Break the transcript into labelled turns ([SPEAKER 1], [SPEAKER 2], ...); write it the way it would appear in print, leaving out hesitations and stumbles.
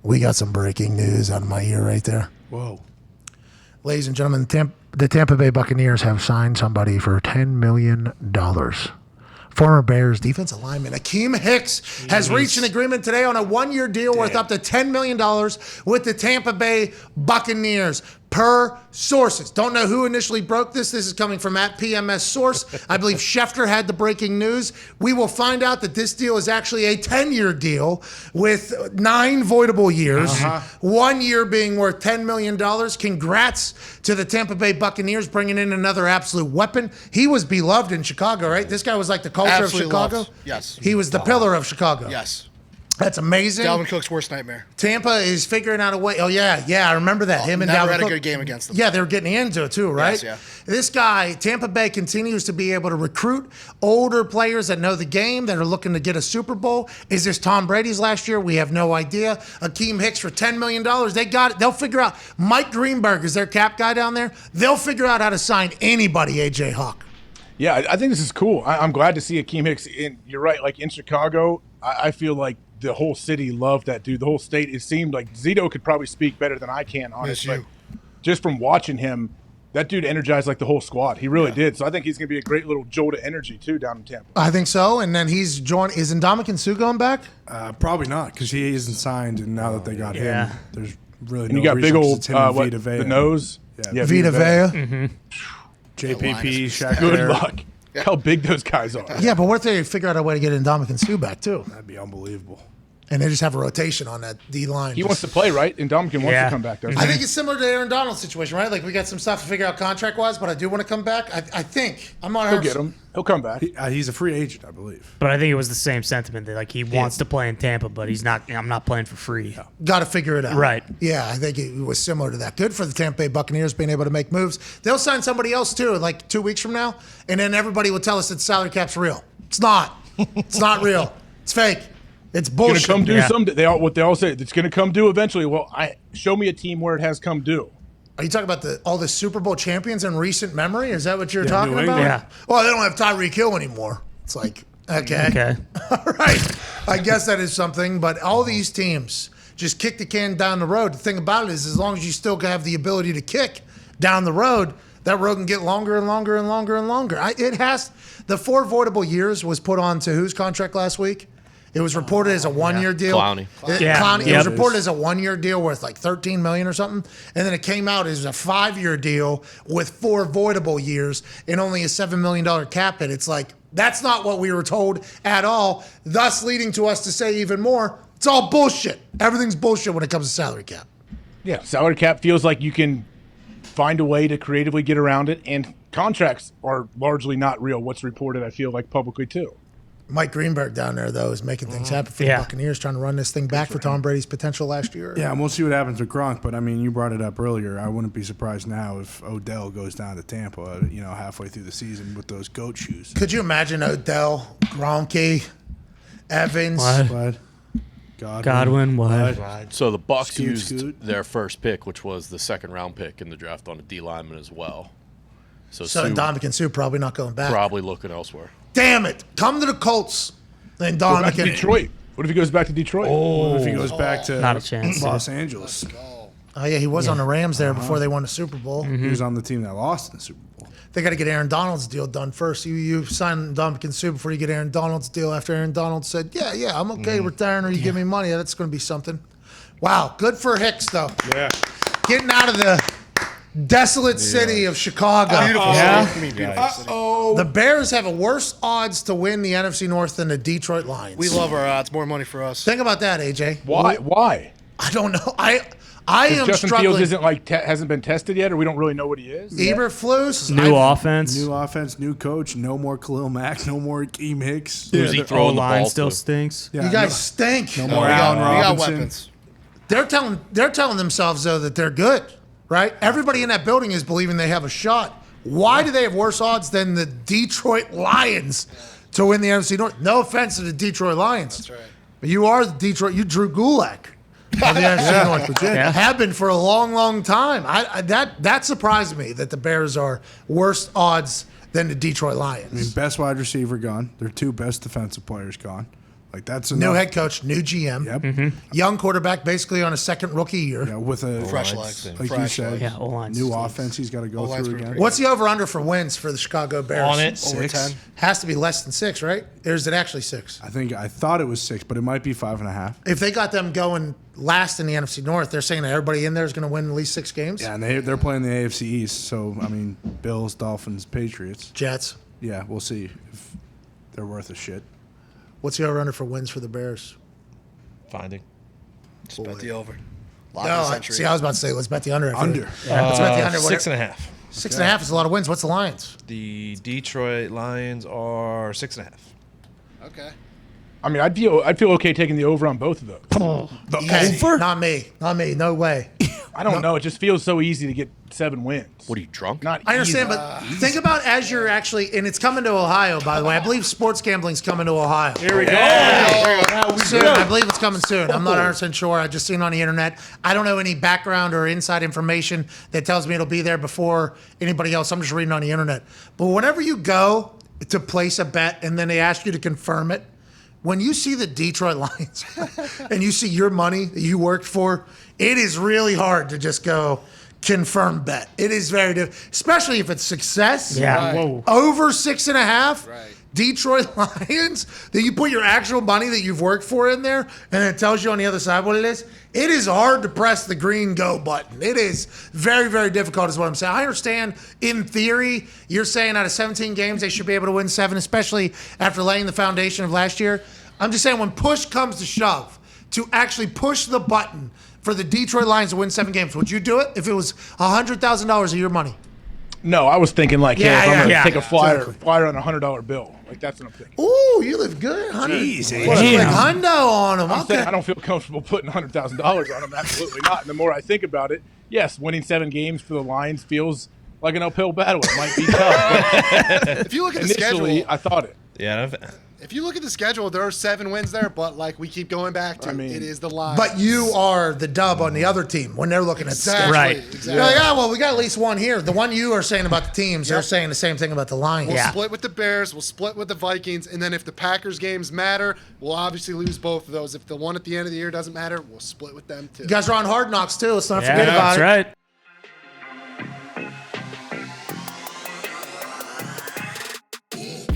[SPEAKER 1] We got some breaking news out of my ear right there.
[SPEAKER 2] Whoa.
[SPEAKER 1] Ladies and gentlemen, the Tampa Bay Buccaneers have signed somebody for $10 million. Former Bears defensive lineman Akiem Hicks has reached an agreement today on a one-year deal worth up to $10 million with the Tampa Bay Buccaneers. Per sources. Don't know who initially broke this. This is coming from at PMS Source. I believe Schefter had the breaking news. We will find out that this deal is actually a 10-year deal with 9 voidable years. 1 year being worth $10 million. Congrats to the Tampa Bay Buccaneers bringing in another absolute weapon. He was beloved in Chicago, right? This guy was like the culture of Chicago.
[SPEAKER 3] Loved. Yes.
[SPEAKER 1] He was the pillar of Chicago.
[SPEAKER 3] Yes.
[SPEAKER 1] That's amazing.
[SPEAKER 3] Dalvin Cook's worst nightmare.
[SPEAKER 1] Tampa is figuring out a way. Oh, yeah, I remember that. Him and Dalvin
[SPEAKER 3] Never had
[SPEAKER 1] Cook.
[SPEAKER 3] a good game against them.
[SPEAKER 1] Yeah, they were getting into it too, right?
[SPEAKER 3] Yes, yeah.
[SPEAKER 1] This guy, Tampa Bay, continues to be able to recruit older players that know the game, that are looking to get a Super Bowl. Is this Tom Brady's last year? We have no idea. Akiem Hicks for $10 million. They got it. They'll figure out. Mike Greenberg is their cap guy down there. They'll figure out how to sign anybody, A.J. Hawk.
[SPEAKER 2] Yeah, I think this is cool. I'm glad to see Akiem Hicks. You're right, like in Chicago, I feel like the whole city loved that dude. The whole state, it seemed like Zito could probably speak better than I can, honestly.
[SPEAKER 3] Yes,
[SPEAKER 2] just from watching him, that dude energized like the whole squad. He really did. So I think he's going to be a great little jolt of energy, too, down in Tampa.
[SPEAKER 1] I think so. And then he's joined. Is Ndamukong Suh going back?
[SPEAKER 4] Probably not, because he isn't signed, and now that they got him, there's really no
[SPEAKER 2] you got big old,
[SPEAKER 4] Vita Vea.
[SPEAKER 2] the nose?
[SPEAKER 4] Yeah,
[SPEAKER 1] Vita Vea.
[SPEAKER 4] JPP, Shaq.
[SPEAKER 2] Good luck. How big those guys are.
[SPEAKER 1] Yeah, but what if they figure out a way to get Ndamukong Suh back, too?
[SPEAKER 4] That'd be unbelievable.
[SPEAKER 1] And they just have a rotation on that D-line.
[SPEAKER 2] He wants to play, right? And Ndamukong wants to come back there.
[SPEAKER 1] I think it's similar to Aaron Donald's situation, right? Like, we got some stuff to figure out contract-wise, but I do want to come back. I think. I'm not
[SPEAKER 2] He'll get him. He'll come back.
[SPEAKER 4] He's a free agent, I believe.
[SPEAKER 5] But I think it was the same sentiment that, like, he wants to play in Tampa, but he's not. I'm not playing for free.
[SPEAKER 1] Got to figure it out.
[SPEAKER 5] Right.
[SPEAKER 1] Yeah, I think it was similar to that. Good for the Tampa Bay Buccaneers being able to make moves. They'll sign somebody else, too, like 2 weeks from now, and then everybody will tell us that the salary cap's real. It's not. It's not real. It's fake. It's bullshit.
[SPEAKER 2] It's going to come due someday. What they all say, it's going to come due eventually. Well, show me a team where it has come due.
[SPEAKER 1] Are you talking about all the Super Bowl champions in recent memory? Is that what you're talking about?
[SPEAKER 5] Yeah.
[SPEAKER 1] Well, they don't have Tyreek Hill anymore. It's like, okay. All right. I guess that is something. But all these teams just kick the can down the road. The thing about it is, as long as you still have the ability to kick down the road, that road can get longer and longer and longer and longer. The 4 voidable years was put on to whose contract last week? It was reported as a 1-year deal.
[SPEAKER 6] Clowney.
[SPEAKER 1] It was reported as a 1-year deal worth like $13 million or something. And then it came out as a 5-year deal with 4 voidable years and only a $7 million cap hit. It's like, that's not what we were told at all, thus leading to us to say even more, it's all bullshit. Everything's bullshit when it comes to salary cap.
[SPEAKER 2] Yeah, salary cap feels like you can find a way to creatively get around it, and contracts are largely not real. What's reported, I feel like, publicly too.
[SPEAKER 1] Mike Greenberg down there, though, is making things happen for the Buccaneers, trying to run this thing back for Tom Brady's potential last year.
[SPEAKER 4] Yeah, and we'll see what happens with Gronk. But, I mean, you brought it up earlier. I wouldn't be surprised now if Odell goes down to Tampa, halfway through the season with those goat shoes.
[SPEAKER 1] Could you imagine Odell, Gronky, Evans?
[SPEAKER 5] What? Godwin. What?
[SPEAKER 6] So the Bucs used
[SPEAKER 4] Scoot.
[SPEAKER 6] their first pick, which was the second-round pick in the draft, on a D lineman as well. So
[SPEAKER 1] Ndamukong Suh probably not going back.
[SPEAKER 6] probably looking elsewhere.
[SPEAKER 1] Damn it. Come to the Colts. Then
[SPEAKER 2] Go back to
[SPEAKER 1] Ndamukong.
[SPEAKER 2] Detroit. What if he goes back to Detroit?
[SPEAKER 4] What if he goes back to
[SPEAKER 5] Not a chance.
[SPEAKER 4] Los Angeles?
[SPEAKER 1] Oh, yeah, he was on the Rams there before they won the Super Bowl.
[SPEAKER 4] He was on the team that lost in the Super Bowl.
[SPEAKER 1] They got to get Aaron Donald's deal done first. You sign Ndamukong Suh before you get Aaron Donald's deal after Aaron Donald said, yeah, I'm okay retiring or you give me money. That's going to be something. Wow, good for Hicks, though.
[SPEAKER 4] Yeah.
[SPEAKER 1] Getting out of the desolate city of Chicago.
[SPEAKER 3] Beautiful city.
[SPEAKER 1] The Bears have a worse odds to win the NFC North than the Detroit Lions.
[SPEAKER 3] We love our odds. More money for us.
[SPEAKER 1] Think about that, AJ.
[SPEAKER 2] Why?
[SPEAKER 1] I don't know. I am
[SPEAKER 2] Justin
[SPEAKER 1] struggling.
[SPEAKER 2] Fields isn't hasn't been tested yet, or we don't really know what he is.
[SPEAKER 1] Eberflus.
[SPEAKER 5] New offense.
[SPEAKER 4] New offense, new coach, no more Khalil Mack, no more Akiem Hicks.
[SPEAKER 6] Who's he
[SPEAKER 5] Their
[SPEAKER 6] throwing the
[SPEAKER 5] O-line
[SPEAKER 6] ball
[SPEAKER 5] still
[SPEAKER 6] to?
[SPEAKER 5] stinks.
[SPEAKER 4] Yeah,
[SPEAKER 1] You guys stink.
[SPEAKER 4] no more
[SPEAKER 3] we
[SPEAKER 4] Allen
[SPEAKER 3] got
[SPEAKER 4] Robinson.
[SPEAKER 3] weapons.
[SPEAKER 1] They're telling themselves though that they're good, right? Everybody in that building is believing they have a shot. Why do they have worse odds than the Detroit Lions to win the NFC North? No offense to the Detroit Lions.
[SPEAKER 3] That's right.
[SPEAKER 1] But you are the Detroit. You Drew Gulak of the NFC North. Have been for a long, long time. That surprised me that the Bears are worse odds than the Detroit Lions.
[SPEAKER 4] I mean, best wide receiver gone. Their 2 best defensive players gone. Like that's
[SPEAKER 1] New
[SPEAKER 4] enough.
[SPEAKER 1] head coach, new GM,
[SPEAKER 4] Yep.
[SPEAKER 1] young quarterback, basically on a second rookie year.
[SPEAKER 4] Yeah, with a
[SPEAKER 3] Fresh legs.
[SPEAKER 4] like you
[SPEAKER 3] Fresh
[SPEAKER 4] said,
[SPEAKER 3] legs.
[SPEAKER 5] Yeah, O-line's
[SPEAKER 4] new
[SPEAKER 5] still-
[SPEAKER 4] offense he's got to go
[SPEAKER 3] O-line's
[SPEAKER 4] through
[SPEAKER 3] pretty
[SPEAKER 4] again.
[SPEAKER 3] good.
[SPEAKER 1] What's the over/under for wins for the Chicago Bears?
[SPEAKER 7] On it.
[SPEAKER 3] Over 10.
[SPEAKER 1] Has to be less than 6, right? Or is it actually 6?
[SPEAKER 4] I thought it was 6, but it might be 5.5.
[SPEAKER 1] If they got them going last in the NFC North, they're saying that everybody in there is going to win at least 6 games.
[SPEAKER 4] Yeah, and they're playing the AFC East, so I mean, Bills, Dolphins, Patriots.
[SPEAKER 1] Jets.
[SPEAKER 4] Yeah, we'll see if they're worth a shit.
[SPEAKER 1] What's the over/under for wins for the Bears?
[SPEAKER 7] Finding.
[SPEAKER 3] Just bet the over. Lock
[SPEAKER 1] No,
[SPEAKER 3] of the
[SPEAKER 1] I
[SPEAKER 3] century.
[SPEAKER 1] was about to say let's bet the under.
[SPEAKER 4] Under.
[SPEAKER 1] Let's bet the under.
[SPEAKER 7] 6.5.
[SPEAKER 1] 6.5 is a lot of wins. What's the Lions?
[SPEAKER 7] The Detroit Lions are 6.5.
[SPEAKER 3] Okay.
[SPEAKER 2] I mean, I'd feel okay taking the over on both of those.
[SPEAKER 1] Okay, not me. Not me. No way.
[SPEAKER 2] I don't know. It just feels so easy to get 7 wins.
[SPEAKER 6] What are you, drunk?
[SPEAKER 2] Not
[SPEAKER 1] I understand,
[SPEAKER 2] easy.
[SPEAKER 1] but think about as you're actually, and it's coming to Ohio, by the way. I believe sports gambling's coming to Ohio.
[SPEAKER 2] Here we go.
[SPEAKER 1] Soon. I believe it's coming soon. I'm not 100% sure. I just seen it on the internet. I don't know any background or inside information that tells me it'll be there before anybody else. I'm just reading on the internet. But whenever you go to place a bet and then they ask you to confirm it, when you see the Detroit Lions and you see your money that you worked for, it is really hard to just go confirm bet. It is very difficult, especially if it's success.
[SPEAKER 5] Yeah.
[SPEAKER 3] Right.
[SPEAKER 5] Whoa.
[SPEAKER 1] Over 6.5.
[SPEAKER 3] Right.
[SPEAKER 1] Detroit Lions, that you put your actual money that you've worked for in there, and it tells you on the other side what it is. It is hard to press the green go button. It is very, very difficult, is what I'm saying. I understand, in theory, you're saying out of 17 games, they should be able to win 7, especially after laying the foundation of last year. I'm just saying, when push comes to shove, to actually push the button for the Detroit Lions to win 7 games, would you do it if it was $100,000 of your money?
[SPEAKER 2] No, I was thinking like, hey,
[SPEAKER 1] Yeah,
[SPEAKER 2] if I'm
[SPEAKER 1] yeah,
[SPEAKER 2] going to
[SPEAKER 5] yeah.
[SPEAKER 2] take a flyer on a $100 bill. Like, that's what I'm thinking.
[SPEAKER 1] Ooh, you live good. 100.
[SPEAKER 4] Jeez,
[SPEAKER 1] What,
[SPEAKER 5] damn.
[SPEAKER 1] like hundo on them.
[SPEAKER 2] I'm saying
[SPEAKER 1] Okay.
[SPEAKER 2] I don't feel comfortable putting $100,000 on them. Absolutely not. And the more I think about it, yes, winning 7 games for the Lions feels like an uphill battle. It might be tough.
[SPEAKER 3] If you look at
[SPEAKER 2] But
[SPEAKER 3] the
[SPEAKER 2] initially,
[SPEAKER 3] schedule,
[SPEAKER 2] I thought it.
[SPEAKER 7] Yeah.
[SPEAKER 3] if you look at the schedule, there are 7 wins there, but like we keep going back to,
[SPEAKER 2] I mean-
[SPEAKER 3] it is the Lions.
[SPEAKER 1] But you are the dub on the other team when they're looking at the
[SPEAKER 3] Exactly.
[SPEAKER 1] schedule.
[SPEAKER 5] Right.
[SPEAKER 3] Exactly.
[SPEAKER 1] You're like, well, we got at least one here. The one you are saying about the teams, they're saying the same thing about the Lions.
[SPEAKER 3] We'll
[SPEAKER 5] Yeah.
[SPEAKER 3] split with the Bears. We'll split with the Vikings. And then if the Packers games matter, we'll obviously lose both of those. If the one at the end of the year doesn't matter, we'll split with them too.
[SPEAKER 1] You guys are on Hard Knocks, too. Let's not
[SPEAKER 5] Yeah,
[SPEAKER 1] forget about
[SPEAKER 5] that's
[SPEAKER 1] it.
[SPEAKER 5] right.